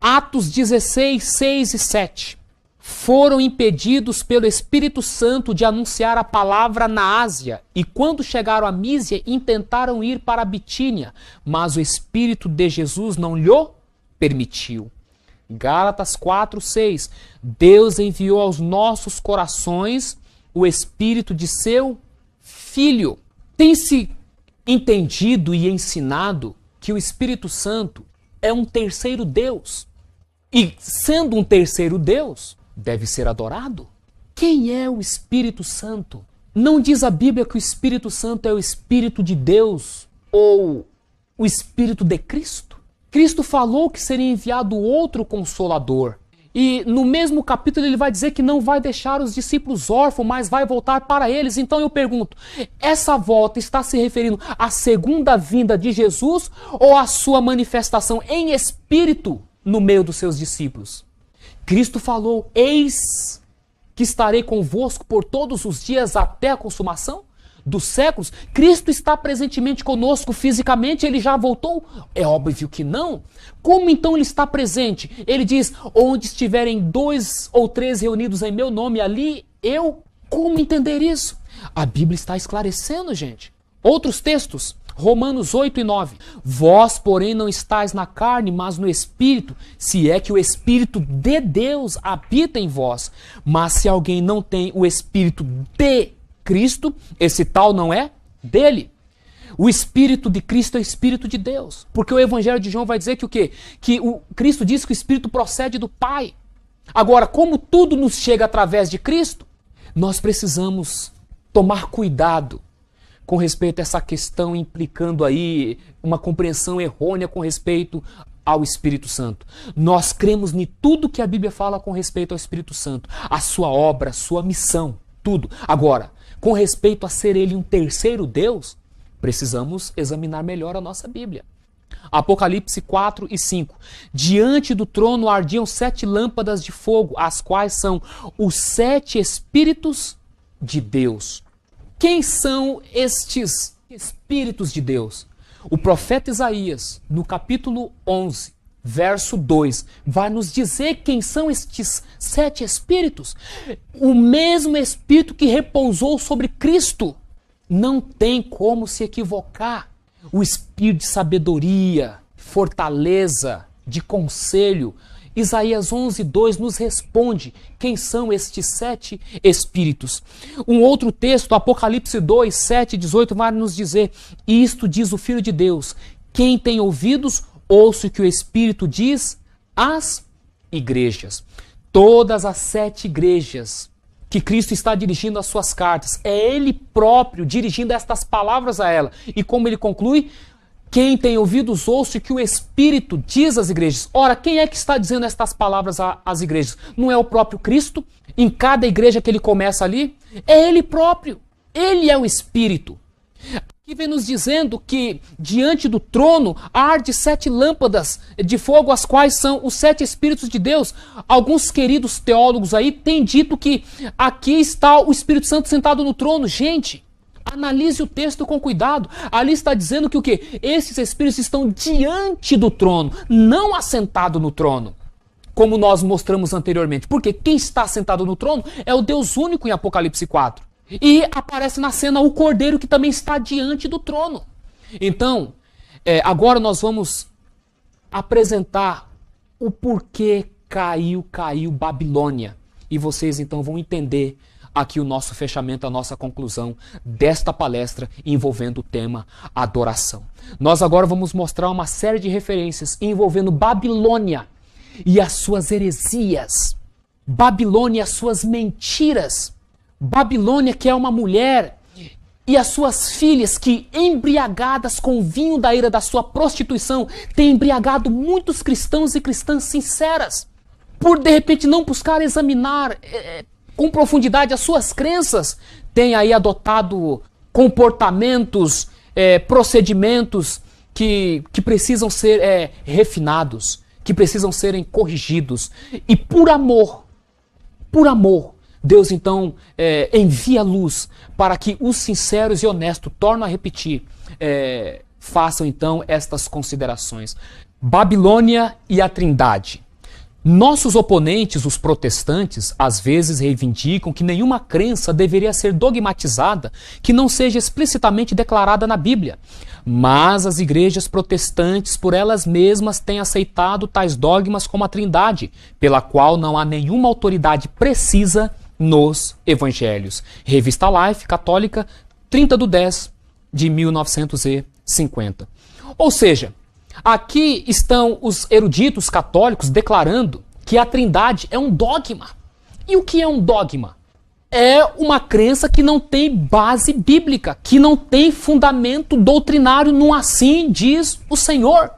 Atos 16, 6 e 7. foram impedidos pelo Espírito Santo de anunciar a palavra na Ásia, e quando chegaram a Mísia, intentaram ir para a Bitínia, mas o Espírito de Jesus não lhe permitiu. Gálatas 4:6. Deus enviou aos nossos corações o Espírito de seu Filho. Tem-se entendido e ensinado que o Espírito Santo é um terceiro Deus. E sendo um terceiro Deus, deve ser adorado. Quem é o Espírito Santo? Não diz a Bíblia que o Espírito Santo é o Espírito de Deus ou o Espírito de Cristo? Cristo falou que seria enviado outro Consolador. E no mesmo capítulo ele vai dizer que não vai deixar os discípulos órfãos, mas vai voltar para eles. Então eu pergunto, essa volta está se referindo à segunda vinda de Jesus ou à sua manifestação em espírito no meio dos seus discípulos? Cristo falou, eis que estarei convosco por todos os dias até a consumação dos séculos. Cristo está presentemente conosco fisicamente, ele já voltou? É óbvio que não. Como então ele está presente? Ele diz, onde estiverem 2 ou 3 reunidos em meu nome, ali eu. Como entender isso? A Bíblia está esclarecendo, gente. Outros textos, Romanos 8 e 9. Vós, porém, não estáis na carne, mas no Espírito, se é que o Espírito de Deus habita em vós. Mas se alguém não tem o Espírito de Cristo, esse tal não é dele. O Espírito de Cristo é o Espírito de Deus. Porque o Evangelho de João vai dizer que o quê? Que o Cristo diz que o Espírito procede do Pai. Agora, como tudo nos chega através de Cristo, nós precisamos tomar cuidado com respeito a essa questão, implicando aí uma compreensão errônea com respeito ao Espírito Santo. Nós cremos em tudo que a Bíblia fala com respeito ao Espírito Santo, a sua obra, a sua missão, tudo. Agora, com respeito a ser ele um terceiro Deus, precisamos examinar melhor a nossa Bíblia. Apocalipse 4 e 5. Diante do trono ardiam 7 lâmpadas de fogo, as quais são os 7 Espíritos de Deus. Quem são estes Espíritos de Deus? O profeta Isaías, no capítulo 11, verso 2, vai nos dizer quem são estes 7 Espíritos. O mesmo Espírito que repousou sobre Cristo. Não tem como se equivocar. O Espírito de sabedoria, fortaleza, de conselho. Isaías 11, 2 nos responde quem são estes 7 Espíritos. Um outro texto, Apocalipse 2, 7 e 18, vai nos dizer, isto diz o Filho de Deus, quem tem ouvidos, ouça o que o Espírito diz às igrejas. Todas as 7 igrejas que Cristo está dirigindo as suas cartas, é Ele próprio dirigindo estas palavras a ela. E como ele conclui, quem tem ouvidos, ouça o que o Espírito diz às igrejas. Ora, quem é que está dizendo estas palavras às igrejas? Não é o próprio Cristo? Em cada igreja que ele começa ali? É Ele próprio. Ele é o Espírito. Aqui vem nos dizendo que diante do trono arde 7 lâmpadas de fogo, as quais são os 7 Espíritos de Deus. Alguns queridos teólogos aí têm dito que aqui está o Espírito Santo sentado no trono. Gente, analise o texto com cuidado. Ali está dizendo que o quê? Esses Espíritos estão diante do trono, não assentado no trono, como nós mostramos anteriormente. Porque quem está sentado no trono é o Deus único em Apocalipse 4. E aparece na cena o Cordeiro que também está diante do trono. Então, agora nós vamos apresentar o porquê caiu Babilônia. E vocês então vão entender aqui o nosso fechamento, a nossa conclusão desta palestra envolvendo o tema adoração. Nós agora vamos mostrar uma série de referências envolvendo Babilônia e as suas heresias. Babilônia e as suas mentiras. Babilônia, que é uma mulher, e as suas filhas que, embriagadas com o vinho da ira da sua prostituição, têm embriagado muitos cristãos e cristãs sinceras, por de repente não buscar examinar com profundidade as suas crenças, têm aí adotado comportamentos, procedimentos que precisam ser refinados, que precisam serem corrigidos, e por amor, Deus então envia luz para que os sinceros e honestos, torno a repetir, façam então estas considerações. Babilônia e a Trindade. Nossos oponentes, os protestantes, às vezes reivindicam que nenhuma crença deveria ser dogmatizada que não seja explicitamente declarada na Bíblia. Mas as igrejas protestantes, por elas mesmas, têm aceitado tais dogmas como a Trindade, pela qual não há nenhuma autoridade precisa nos evangelhos. Revista Life, católica, 30/10/1950. Ou seja, aqui estão os eruditos católicos declarando que a Trindade é um dogma. E o que é um dogma? É uma crença que não tem base bíblica, que não tem fundamento doutrinário no assim diz o Senhor.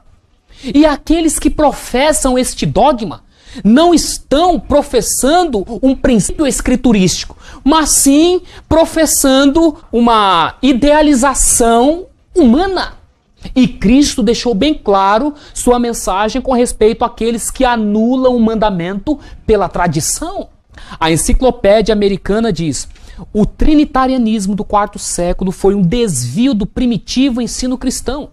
E aqueles que professam este dogma não estão professando um princípio escriturístico, mas sim professando uma idealização humana. E Cristo deixou bem claro sua mensagem com respeito àqueles que anulam o mandamento pela tradição. A Enciclopédia Americana diz: o trinitarianismo do quarto século foi um desvio do primitivo ensino cristão.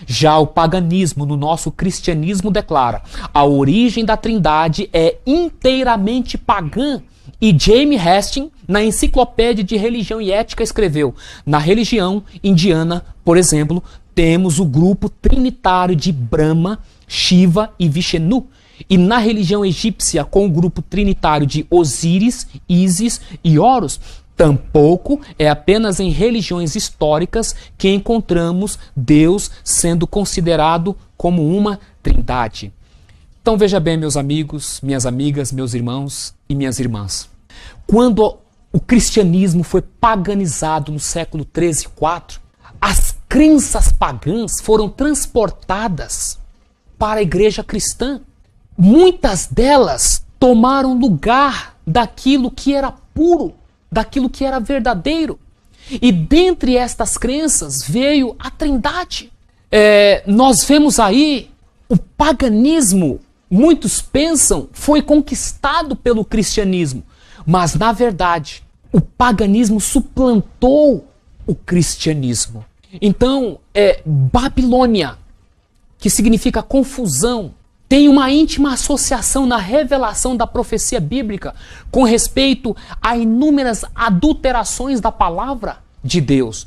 Já o paganismo no nosso cristianismo declara: a origem da Trindade é inteiramente pagã. E James Hastings, na Enciclopédia de Religião e Ética, escreveu: na religião indiana, por exemplo, temos o grupo trinitário de Brahma, Shiva e Vishnu. E na religião egípcia, com o grupo trinitário de Osíris, Ísis e Horus. Tampouco é apenas em religiões históricas que encontramos Deus sendo considerado como uma trindade. Então veja bem, meus amigos, minhas amigas, meus irmãos e minhas irmãs. Quando o cristianismo foi paganizado no século 13 e 4, as crenças pagãs foram transportadas para a igreja cristã. Muitas delas tomaram lugar daquilo que era puro, daquilo que era verdadeiro. E dentre estas crenças veio a Trindade. Nós vemos aí o paganismo, muitos pensam, foi conquistado pelo cristianismo. Mas, na verdade, o paganismo suplantou o cristianismo. Então, Babilônia, que significa confusão, tem uma íntima associação na revelação da profecia bíblica com respeito a inúmeras adulterações da palavra de Deus.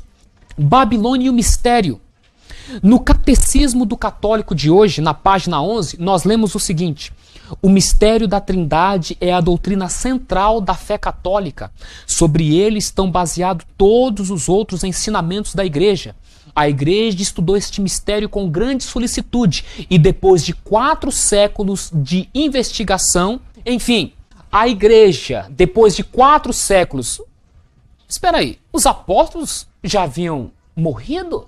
Babilônia e o mistério. No Catecismo do Católico de hoje, na página 11, nós lemos o seguinte: o mistério da Trindade é a doutrina central da fé católica. Sobre ele estão baseados todos os outros ensinamentos da Igreja. A Igreja estudou este mistério com grande solicitude e depois de 4 séculos de investigação, enfim, a Igreja, depois de 4 séculos... Espera aí, os apóstolos já haviam morrido?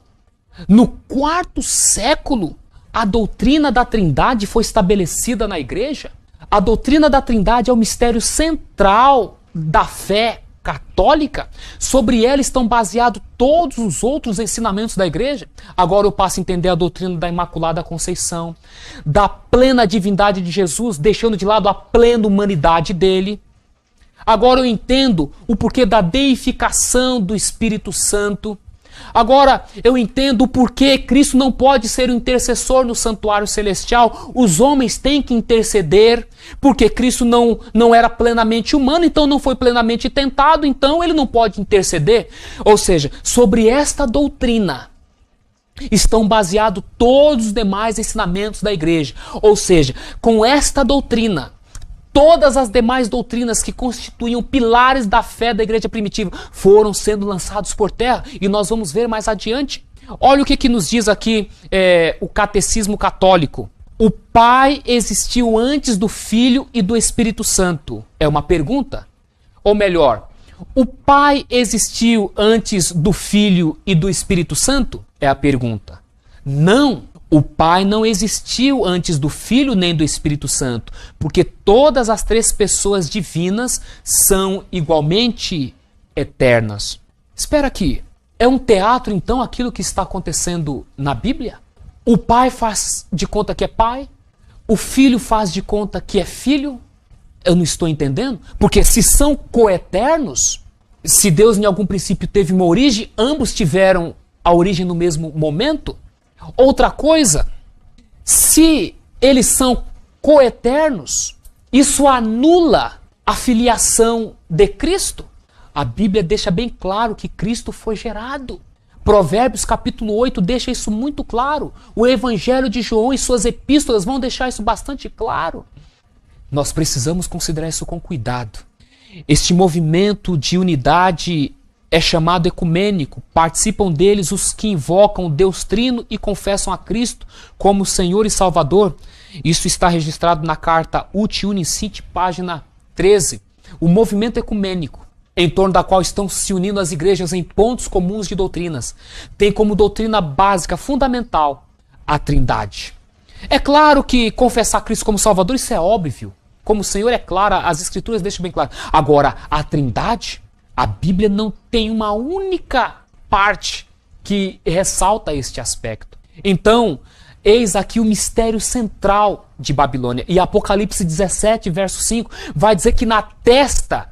No 4º século, a doutrina da Trindade foi estabelecida na Igreja? A doutrina da Trindade é o mistério central da fé católica? Sobre ela estão baseados todos os outros ensinamentos da Igreja? Agora eu passo a entender a doutrina da Imaculada Conceição, da plena divindade de Jesus, deixando de lado a plena humanidade dele. Agora eu entendo o porquê da deificação do Espírito Santo. Agora eu entendo o porquê Cristo não pode ser o intercessor no santuário celestial. Os homens têm que interceder, porque Cristo não era plenamente humano, então não foi plenamente tentado, então ele não pode interceder. Ou seja, sobre esta doutrina estão baseados todos os demais ensinamentos da Igreja. Ou seja, com esta doutrina, todas as demais doutrinas que constituíam pilares da fé da igreja primitiva foram sendo lançados por terra, e nós vamos ver mais adiante. Olha o que nos diz aqui o Catecismo Católico. O Pai existiu antes do Filho e do Espírito Santo. É uma pergunta? Ou melhor, o Pai existiu antes do Filho e do Espírito Santo? É a pergunta. Não! O Pai não existiu antes do Filho nem do Espírito Santo, porque todas as 3 pessoas divinas são igualmente eternas. Espera aqui, é um teatro então aquilo que está acontecendo na Bíblia? O Pai faz de conta que é Pai, o Filho faz de conta que é Filho? Eu não estou entendendo, porque se são coeternos, se Deus em algum princípio teve uma origem, ambos tiveram a origem no mesmo momento. Outra coisa, se eles são coeternos, Isso anula a filiação de Cristo? A Bíblia deixa bem claro que Cristo foi gerado. Provérbios capítulo 8 deixa isso muito claro. O Evangelho de João e suas epístolas vão deixar isso bastante claro. Nós precisamos considerar isso com cuidado. Este movimento de unidade é chamado ecumênico. Participam deles os que invocam o Deus Trino e confessam a Cristo como Senhor e Salvador. Isso está registrado na carta Ut Unicit, página 13. O movimento ecumênico, em torno da qual estão se unindo as igrejas em pontos comuns de doutrinas, tem como doutrina básica, fundamental, a Trindade. É claro que confessar Cristo como Salvador, isso é óbvio. Como Senhor, é claro, as Escrituras deixam bem claro. Agora, a Trindade, a Bíblia não tem uma única parte que ressalta este aspecto. Então, eis aqui o mistério central de Babilônia. E Apocalipse 17, verso 5, vai dizer que na testa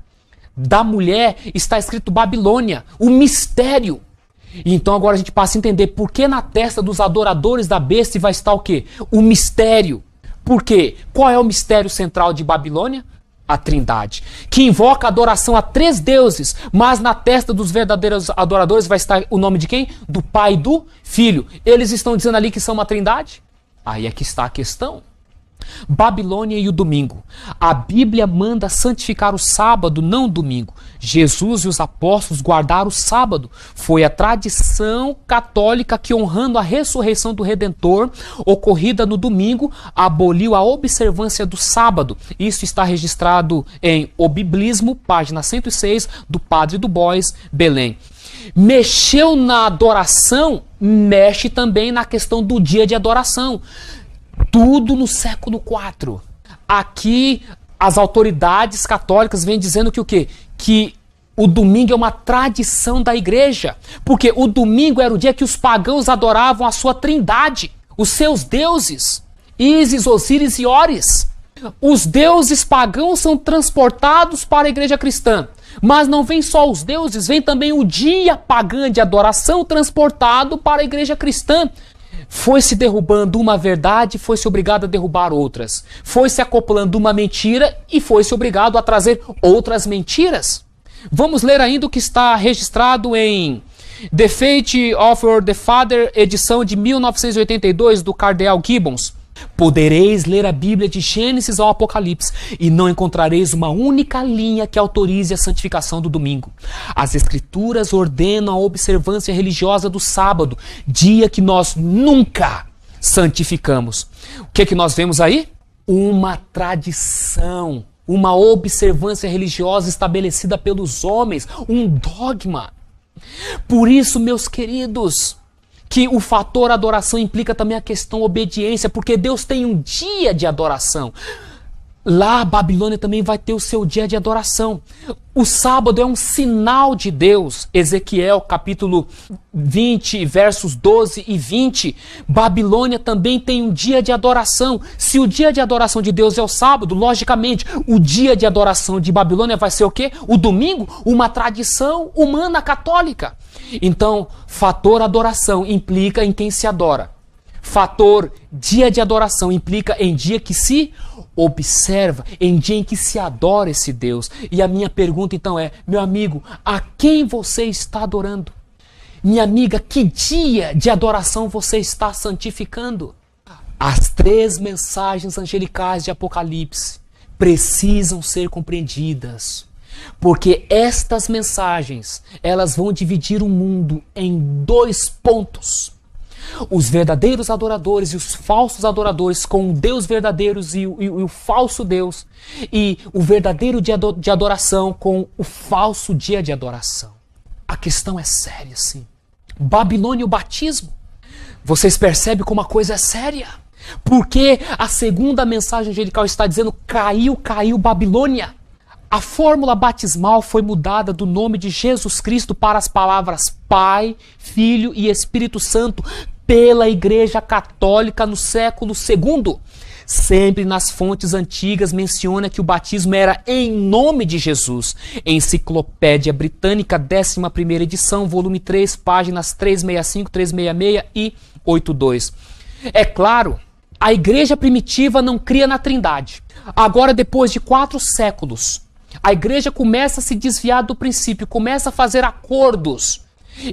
da mulher está escrito Babilônia, o mistério. E então agora a gente passa a entender por que na testa dos adoradores da besta vai estar o quê? O mistério. Por quê? Qual é o mistério central de Babilônia? A Trindade, que invoca a adoração a 3 deuses, mas na testa dos verdadeiros adoradores vai estar o nome de quem? Do Pai e do Filho. Eles estão dizendo ali que são uma Trindade? Aí é que está a questão. Babilônia e o domingo. A Bíblia manda santificar o sábado, não o domingo. Jesus e os apóstolos guardaram o sábado. Foi a tradição católica que, honrando a ressurreição do Redentor, ocorrida no domingo, aboliu a observância do sábado. Isso está registrado em O Biblismo, página 106, do Padre do Bois, Belém. Mexeu na adoração, mexe também na questão do dia de adoração. Tudo no século IV. Aqui as autoridades católicas vêm dizendo que o quê? Que o domingo é uma tradição da igreja. Porque o domingo era o dia que os pagãos adoravam a sua trindade, os seus deuses, Ísis, Osíris e Óris. Os deuses pagãos são transportados para a igreja cristã. Mas não vem só os deuses, vem também o dia pagão de adoração transportado para a igreja cristã. Foi-se derrubando uma verdade, foi-se obrigado a derrubar outras. Foi-se acoplando uma mentira e foi-se obrigado a trazer outras mentiras. Vamos ler ainda o que está registrado em The Fate of the Father, edição de 1982, do Cardeal Gibbons. Podereis ler a Bíblia de Gênesis ao Apocalipse e não encontrareis uma única linha que autorize a santificação do domingo. As Escrituras ordenam a observância religiosa do sábado, dia que nós nunca santificamos. O que nós vemos aí? Uma tradição, uma observância religiosa estabelecida pelos homens, um dogma. Por isso, meus queridos, que o fator adoração implica também a questão obediência, porque Deus tem um dia de adoração. Lá, a Babilônia também vai ter o seu dia de adoração. O sábado é um sinal de Deus. Ezequiel, capítulo 20, versos 12 e 20. Babilônia também tem um dia de adoração. Se o dia de adoração de Deus é o sábado, logicamente, o dia de adoração de Babilônia vai ser o quê? O domingo? Uma tradição humana católica. Então, fator adoração implica em quem se adora. Fator dia de adoração implica em dia que se observa, em dia em que se adora esse Deus. E a minha pergunta então é, meu amigo, a quem você está adorando? Minha amiga, que dia de adoração você está santificando? As 3 mensagens angelicais de Apocalipse precisam ser compreendidas, porque estas mensagens, elas vão dividir o mundo em 2 pontos. Os verdadeiros adoradores e os falsos adoradores, com o Deus verdadeiro e o falso Deus, e o verdadeiro dia de adoração com o falso dia de adoração. A questão é séria, sim. Babilônia e o batismo. Vocês percebem como a coisa é séria? Porque a segunda mensagem angelical está dizendo: caiu, caiu Babilônia. A fórmula batismal foi mudada do nome de Jesus Cristo para as palavras Pai, Filho e Espírito Santo pela Igreja Católica no século II. Sempre nas fontes antigas menciona que o batismo era em nome de Jesus. Enciclopédia Britânica, 11ª edição, volume 3, páginas 365, 366 e 82. É claro A igreja primitiva não cria na Trindade. Agora, depois de 4 séculos, a igreja começa a se desviar do princípio, começa a fazer acordos.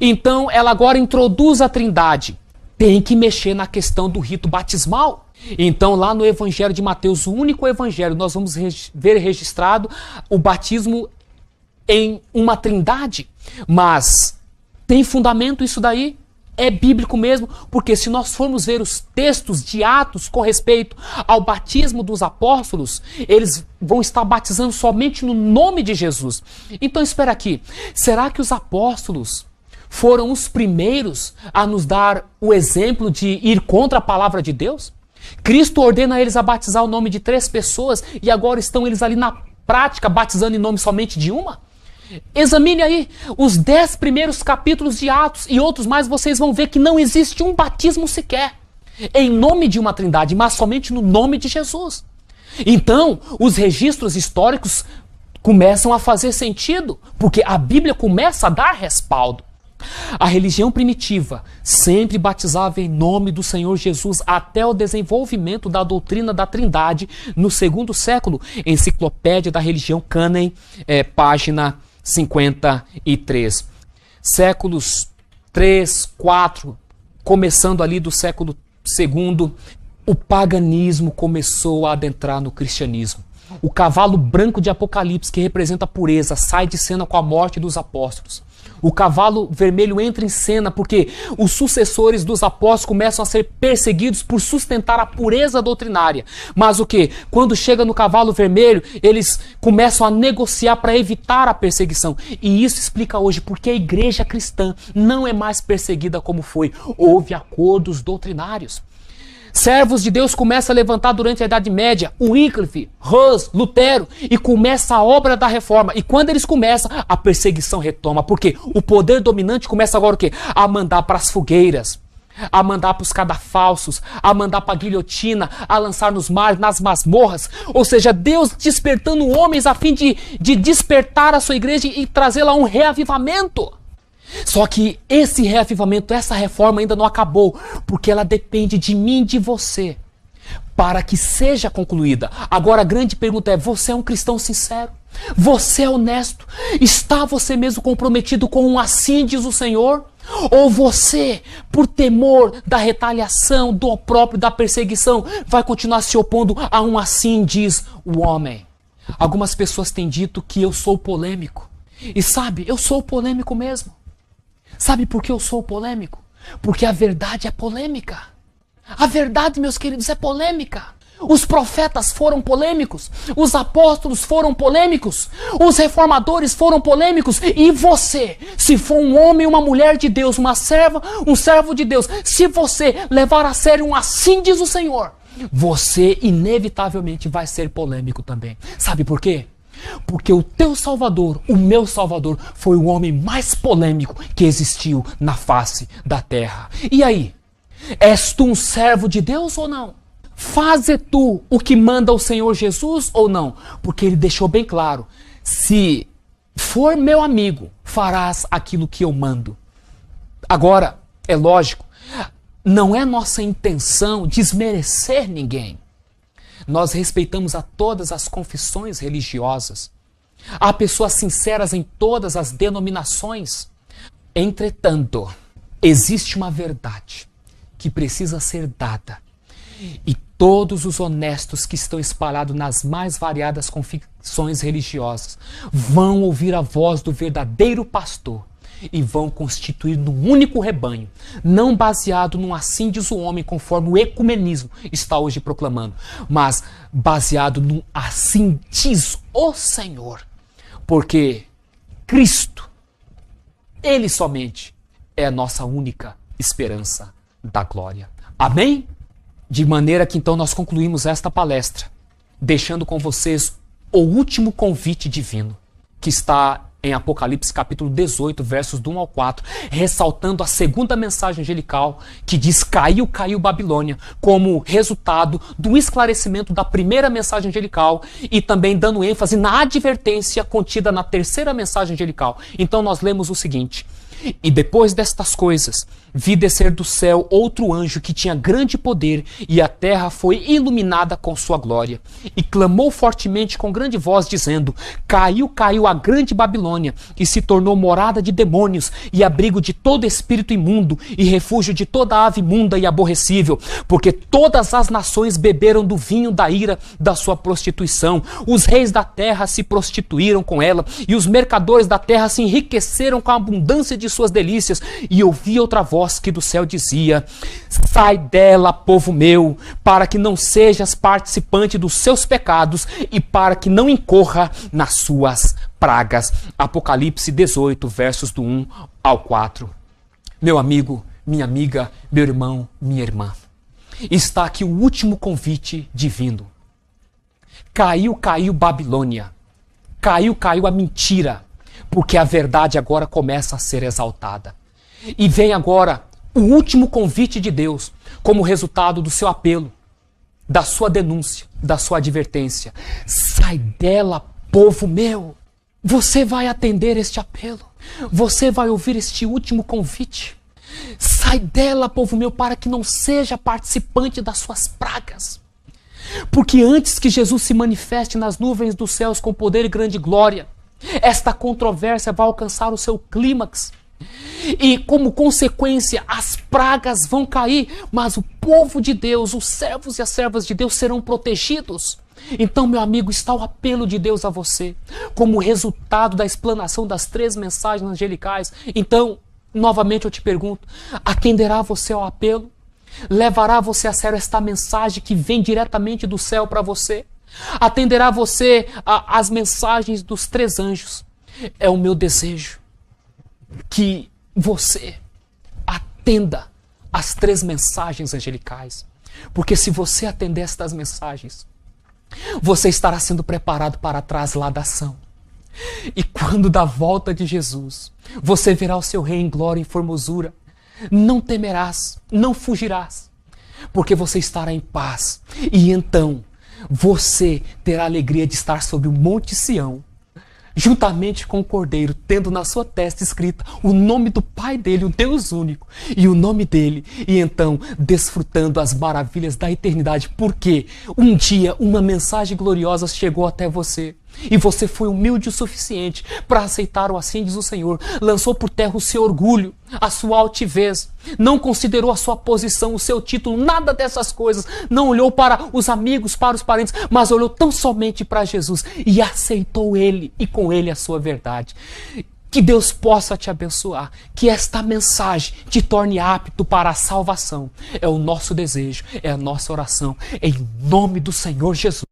Então, ela agora introduz a Trindade. Tem que mexer na questão do rito batismal. Então, lá no Evangelho de Mateus, o único evangelho, nós vamos ver registrado o batismo em uma Trindade. Mas tem fundamento isso daí? É bíblico mesmo? Porque se nós formos ver os textos de Atos com respeito ao batismo dos apóstolos, eles vão estar batizando somente no nome de Jesus. Então espera aqui, será que os apóstolos foram os primeiros a nos dar o exemplo de ir contra a palavra de Deus? Cristo ordena eles a batizar o nome de 3 pessoas e agora estão eles ali na prática batizando em nome somente de uma? Examine aí os 10 primeiros capítulos de Atos e outros mais, vocês vão ver que não existe um batismo sequer em nome de uma Trindade, mas somente no nome de Jesus. Então, os registros históricos começam a fazer sentido, porque a Bíblia começa a dar respaldo. A religião primitiva sempre batizava em nome do Senhor Jesus até o desenvolvimento da doutrina da Trindade no 2º século. Enciclopédia da Religião Canem, página 53. Séculos 3, 4, começando ali do século II, o paganismo começou a adentrar no cristianismo. O cavalo branco de Apocalipse, que representa a pureza, sai de cena com a morte dos apóstolos. O cavalo vermelho entra em cena porque os sucessores dos apóstolos começam a ser perseguidos por sustentar a pureza doutrinária. Mas o que? Quando chega no cavalo vermelho, eles começam a negociar para evitar a perseguição. E isso explica hoje porque a igreja cristã não é mais perseguida como foi. Houve acordos doutrinários. Servos de Deus começam a levantar durante a Idade Média, Wycliffe, Hus, Lutero, e começa a obra da reforma. E quando eles começam, a perseguição retoma, porque o poder dominante começa agora o quê? A mandar para as fogueiras, a mandar para os cadafalsos, a mandar para a guilhotina, a lançar nos mares, nas masmorras. Ou seja, Deus despertando homens a fim de despertar a sua igreja e trazê-la a um reavivamento. Só que esse reavivamento, essa reforma ainda não acabou, porque ela depende de mim e de você, para que seja concluída. Agora a grande pergunta é, você é um cristão sincero? Você é honesto? Está você mesmo comprometido com um assim diz o Senhor? Ou você, por temor da retaliação, do opróbrio, da perseguição, vai continuar se opondo a um assim diz o homem? Algumas pessoas têm dito que eu sou polêmico. E sabe, eu sou polêmico mesmo. Sabe por que eu sou polêmico? Porque a verdade é polêmica. A verdade, meus queridos, é polêmica. Os profetas foram polêmicos. Os apóstolos foram polêmicos. Os reformadores foram polêmicos. E você, se for um homem, uma mulher de Deus, uma serva, um servo de Deus, se você levar a sério um assim diz o Senhor, você inevitavelmente vai ser polêmico também. Sabe por quê? Porque o teu Salvador, o meu Salvador, foi o homem mais polêmico que existiu na face da terra. E aí? És tu um servo de Deus ou não? Faze tu o que manda o Senhor Jesus ou não? Porque ele deixou bem claro, se for meu amigo, farás aquilo que eu mando. Agora, é lógico, não é nossa intenção desmerecer ninguém. Nós respeitamos a todas as confissões religiosas. Há pessoas sinceras em todas as denominações. Entretanto, existe uma verdade que precisa ser dada. E todos os honestos que estão espalhados nas mais variadas confissões religiosas vão ouvir a voz do verdadeiro pastor e vão constituir num único rebanho, não baseado num assim diz o homem, conforme o ecumenismo está hoje proclamando, mas baseado num assim diz o Senhor, porque Cristo, Ele somente é a nossa única esperança da glória. Amém? De maneira que então nós concluímos esta palestra, deixando com vocês o último convite divino, que está em Apocalipse capítulo 18, versos do 1 ao 4, ressaltando a segunda mensagem angelical, que diz caiu, caiu Babilônia, como resultado do esclarecimento da primeira mensagem angelical e também dando ênfase na advertência contida na terceira mensagem angelical. Então nós lemos o seguinte, E depois destas coisas, vi descer do céu outro anjo que tinha grande poder, e a terra foi iluminada com sua glória. E clamou fortemente com grande voz, dizendo: Caiu, caiu a grande Babilônia, e se tornou morada de demônios, e abrigo de todo espírito imundo, e refúgio de toda ave imunda e aborrecível, porque todas as nações beberam do vinho da ira da sua prostituição. Os reis da terra se prostituíram com ela, e os mercadores da terra se enriqueceram com a abundância de suas delícias. E ouvi outra voz que do céu dizia: Sai dela, povo meu, para que não sejas participante dos seus pecados e para que não incorra nas suas pragas. Apocalipse 18, versos do 1 ao 4. Meu amigo, minha amiga, meu irmão, minha irmã, está aqui o último convite divino. Caiu, caiu Babilônia. Caiu, caiu a mentira, porque a verdade agora começa a ser exaltada. E vem agora o último convite de Deus, como resultado do seu apelo, da sua denúncia, da sua advertência. Sai dela, povo meu. Você vai atender este apelo. Você vai ouvir este último convite. Sai dela, povo meu, para que não seja participante das suas pragas. Porque antes que Jesus se manifeste nas nuvens dos céus com poder e grande glória, esta controvérsia vai alcançar o seu clímax. E como consequência, as pragas vão cair, mas o povo de Deus, os servos e as servas de Deus serão protegidos. Então, meu amigo, está o apelo de Deus a você, como resultado da explanação das 3 mensagens angelicais. Então, novamente eu te pergunto, atenderá você ao apelo? Levará você a sério esta mensagem que vem diretamente do céu para você? Atenderá você às mensagens dos 3 anjos? É o meu desejo que você atenda às 3 mensagens angelicais. Porque se você atender estas mensagens, você estará sendo preparado para a trasladação. E quando da volta de Jesus, você verá o seu rei em glória e formosura. Não temerás, não fugirás, porque você estará em paz. E então você terá a alegria de estar sobre o Monte Sião, juntamente com o Cordeiro, tendo na sua testa escrita o nome do Pai dele, o Deus único, e o nome dele, e então desfrutando as maravilhas da eternidade, porque um dia uma mensagem gloriosa chegou até você, e você foi humilde o suficiente para aceitar o assim diz o Senhor, lançou por terra o seu orgulho, a sua altivez, não considerou a sua posição, o seu título, nada dessas coisas, não olhou para os amigos, para os parentes, mas olhou tão somente para Jesus e aceitou ele e com ele a sua verdade. Que Deus possa te abençoar, que esta mensagem te torne apto para a salvação. É o nosso desejo, é a nossa oração, em nome do Senhor Jesus.